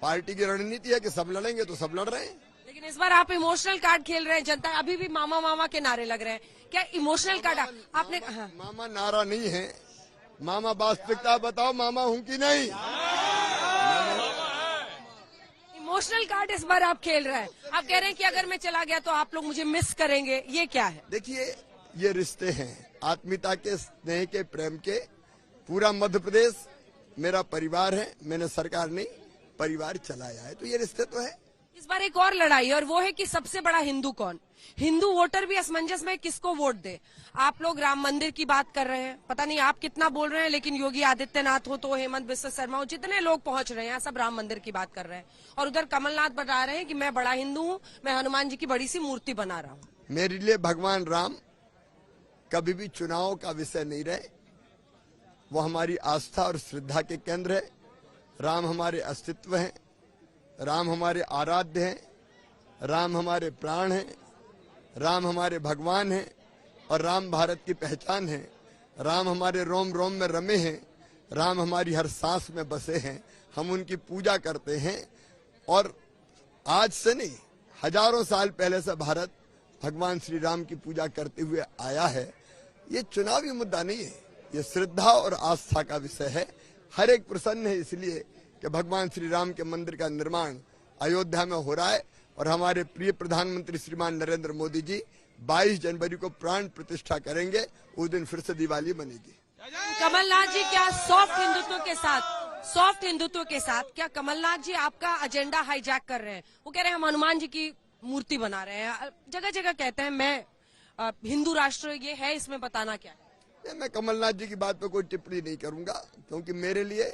पार्टी की रणनीति है कि सब लड़ेंगे तो सब लड़ रहे हैं। लेकिन इस बार आप इमोशनल कार्ड खेल रहे हैं। जनता अभी भी मामा मामा के नारे लग रहे हैं। क्या इमोशनल कार्ड आपने? मामा नारा नहीं है, मामा वास्तविकता बताओ, मामा हूं कि नहीं? इमोशनल कार्ड इस बार आप खेल रहे हैं। आप कह रहे हैं कि अगर मैं चला गया तो आप लोग मुझे मिस करेंगे, ये क्या है? देखिए, ये रिश्ते हैं, आत्मीयता के, स्नेह के, प्रेम के। पूरा मध्य प्रदेश मेरा परिवार है, मैंने सरकार नहीं परिवार चलाया है, तो ये रिश्ते तो है। इस बार एक और लड़ाई है और वो है कि सबसे बड़ा हिंदू कौन। हिंदू वोटर भी असमंजस में किसको वोट दे। आप लोग राम मंदिर की बात कर रहे हैं, पता नहीं आप कितना बोल रहे हैं, लेकिन योगी आदित्यनाथ हो तो हेमंत बिस्वा शर्मा हो, जितने लोग पहुंच रहे हैं सब राम मंदिर की बात कर रहे हैं। और उधर कमलनाथ बता रहे हैं कि मैं बड़ा हिंदू हूँ, मैं हनुमान जी की बड़ी सी मूर्ति बना रहा हूँ। मेरे लिए भगवान राम कभी भी चुनाव का विषय नहीं रहे, वो हमारी आस्था और श्रद्धा के केंद्र है। राम हमारे अस्तित्व हैं, राम हमारे आराध्य हैं, राम हमारे प्राण हैं, राम हमारे भगवान हैं और राम भारत की पहचान है। राम हमारे रोम रोम में रमे हैं, राम हमारी हर सांस में बसे हैं। हम उनकी पूजा करते हैं और आज से नहीं, हजारों साल पहले से भारत भगवान श्री राम की पूजा करते हुए आया है। ये चुनावी मुद्दा नहीं है, ये श्रद्धा और आस्था का विषय है। हर एक प्रसन्न है इसलिए कि भगवान श्री राम के मंदिर का निर्माण अयोध्या में हो रहा है और हमारे प्रिय प्रधानमंत्री श्रीमान नरेंद्र मोदी जी 22 जनवरी को प्राण प्रतिष्ठा करेंगे। उस दिन फिर से दिवाली बनेगी। कमलनाथ जी, क्या सॉफ्ट हिंदुत्व के साथ क्या कमलनाथ जी आपका एजेंडा हाईजैक कर रहे हैं? वो कह रहे हैं हम हनुमान जी की मूर्ति बना रहे हैं, जगह जगह कहते हैं मैं हिंदू राष्ट्र ये है, इसमें बताना क्या है? मैं कमलनाथ जी की बात पे कोई टिप्पणी नहीं करूंगा, क्योंकि मेरे लिए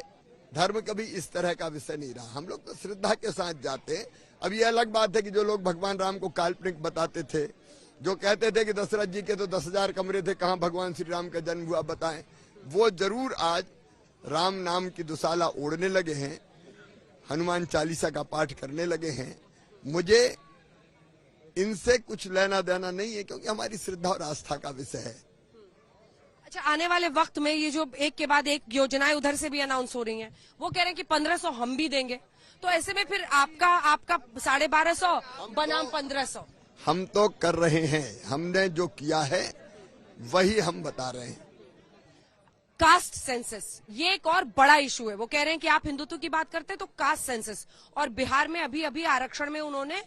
धर्म कभी इस तरह का विषय नहीं रहा। हम लोग तो श्रद्धा के साथ जाते हैं। अब ये अलग बात है कि जो लोग भगवान राम को काल्पनिक बताते थे, जो कहते थे कि दशरथ जी के तो 10,000 कमरे थे, कहाँ भगवान श्री राम का जन्म हुआ बताएं, वो जरूर आज राम नाम की दुशाला ओढ़ने लगे हैं, हनुमान चालीसा का पाठ करने लगे हैं। मुझे इनसे कुछ लेना देना नहीं है, क्योंकि हमारी श्रद्धा और आस्था का विषय है। अच्छा, आने वाले वक्त में ये जो एक के बाद एक योजनाएं उधर से भी अनाउंस हो रही हैं, वो कह रहे हैं कि 1500 हम भी देंगे, तो ऐसे में फिर आपका 1250 बनाम 1500। हम तो कर रहे हैं, हमने जो किया है वही हम बता रहे हैं। कास्ट सेंसस, ये एक और बड़ा इशू है। वो कह रहे हैं कि आप हिंदुत्व की बात करते हैं तो कास्ट सेंसस, और बिहार में अभी अभी आरक्षण में उन्होंने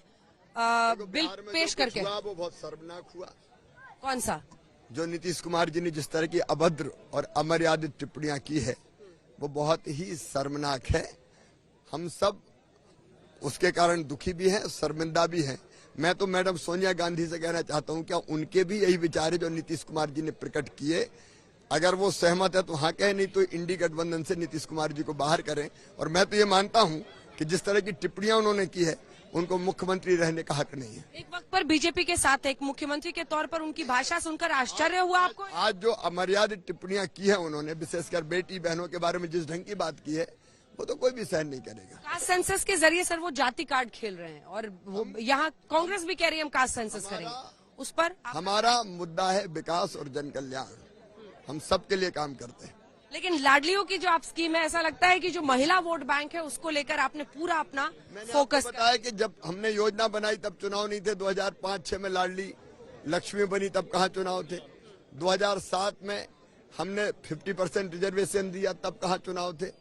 बिल पेश करके, वो बहुत शर्मनाक हुआ। कौन सा? जो नीतीश कुमार जी ने जिस तरह की अभद्र और अमर्यादित टिप्पणियां की है, वो बहुत ही शर्मनाक है। हम सब उसके कारण दुखी भी हैं, शर्मिंदा भी हैं। मैं तो मैडम सोनिया गांधी से कहना चाहता हूं, क्या उनके भी यही विचार है जो नीतीश कुमार जी ने प्रकट किए? अगर वो सहमत है तो हाँ कहें, नहीं तो इंडी गठबंधन से नीतीश कुमार जी को बाहर करें। और मैं तो ये मानता हूं कि जिस तरह की टिप्पणियां उन्होंने की है, उनको मुख्यमंत्री रहने का हक नहीं है। एक वक्त पर बीजेपी के साथ एक मुख्यमंत्री के तौर पर उनकी भाषा सुनकर आश्चर्य हुआ आपको? आज जो अमर्यादित टिप्पणियां की है उन्होंने, विशेषकर बेटी बहनों के बारे में जिस ढंग की बात की है, वो तो कोई भी सहन नहीं करेगा। कास्ट सेंसस के जरिए सर वो जाति कार्ड खेल रहे हैं, और यहाँ कांग्रेस भी कह रही है हम कास्ट सेंसस करेंगे। उस पर हमारा मुद्दा है विकास और जन कल्याण, हम सबके लिए काम करते हैं। लेकिन लाडलियों की जो आप स्कीम है, ऐसा लगता है कि जो महिला वोट बैंक है उसको लेकर आपने पूरा अपना फोकस बताया कि जब हमने योजना बनाई तब चुनाव नहीं थे। 2005-6 में लाडली लक्ष्मी बनी, तब कहाँ चुनाव थे? 2007 में हमने 50% रिजर्वेशन दिया, तब कहाँ चुनाव थे?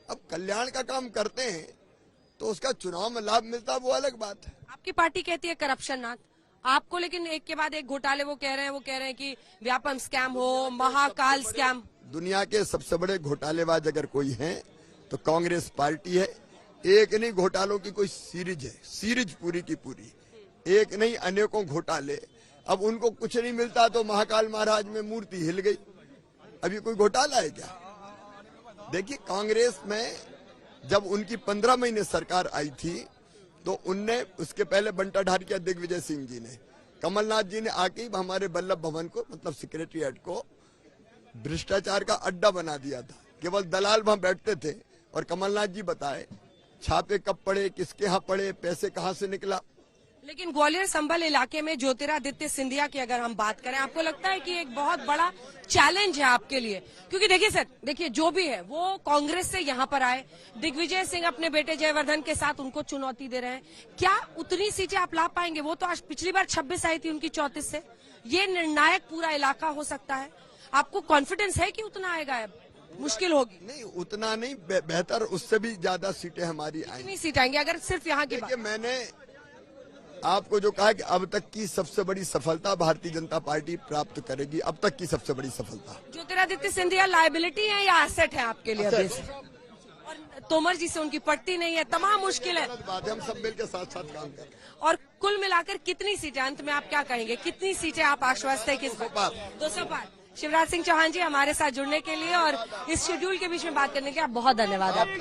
अब कल्याण का काम करते हैं तो उसका चुनाव में लाभ मिलता, वो अलग बात है। आपकी पार्टी कहती है करप्शन नाथ, आपको लेकिन एक के बाद एक घोटाले वो कह रहे हैं कि व्यापम स्कैम हो, महाकाल स्कैम। दुनिया के सबसे बड़े घोटालेबाज अगर कोई है तो कांग्रेस पार्टी है। एक नहीं, घोटालों की कोई सीरीज है, सीरीज पूरी की पूरी, एक नहीं अनेकों घोटाले। अब उनको कुछ नहीं मिलता तो महाकाल महाराज में मूर्ति हिल गई, अभी कोई घोटाला है क्या? देखिए, कांग्रेस में जब उनकी 15 महीने सरकार आई थी तो उनने, उसके पहले बंटा ढार किया दिग्विजय सिंह जी ने, कमलनाथ जी ने आके हमारे वल्लभ भवन को, मतलब सेक्रेटरीट को, भ्रष्टाचार का अड्डा बना दिया था। केवल दलाल वहां बैठते थे और कमलनाथ जी बताए छापे कब पड़े, किसके यहाँ पड़े, पैसे कहाँ से निकला। लेकिन ग्वालियर संभल इलाके में ज्योतिरादित्य सिंधिया की अगर हम बात करें, आपको लगता है कि एक बहुत बड़ा चैलेंज है आपके लिए? क्योंकि देखिए सर, देखिए जो भी है वो कांग्रेस से यहाँ पर आए, दिग्विजय सिंह अपने बेटे जयवर्धन के साथ उनको चुनौती दे रहे हैं। क्या उतनी सीटें आप ला पाएंगे? वो तो आज पिछली बार 26 आई थी उनकी 34 से। ये निर्णायक पूरा इलाका हो सकता है, आपको कॉन्फिडेंस है कि उतना आएगा? मुश्किल होगी। नहीं, उतना नहीं, बेहतर उससे भी ज्यादा सीटें हमारी आएंगी। कितनी सीट आएंगी अगर सिर्फ यहाँ की बात? मैंने आपको जो कहा कि अब तक की सबसे बड़ी सफलता भारतीय जनता पार्टी प्राप्त करेगी, अब तक की सबसे बड़ी सफलता। ज्योतिरादित्य सिंधिया लायबिलिटी है या एसेट है आपके लिए अभी से? और तोमर जी से उनकी पटती नहीं है, तमाम मुश्किल है। बात है, हम सब मिलकर साथ साथ काम करें। और कुल मिलाकर कितनी सीटें, अंत में आप क्या कहेंगे, कितनी सीटें आप आश्वस्त है? 200 पार। शिवराज सिंह चौहान जी हमारे साथ जुड़ने के लिए और इस शेड्यूल के बीच में बात करने के लिए आप बहुत धन्यवाद।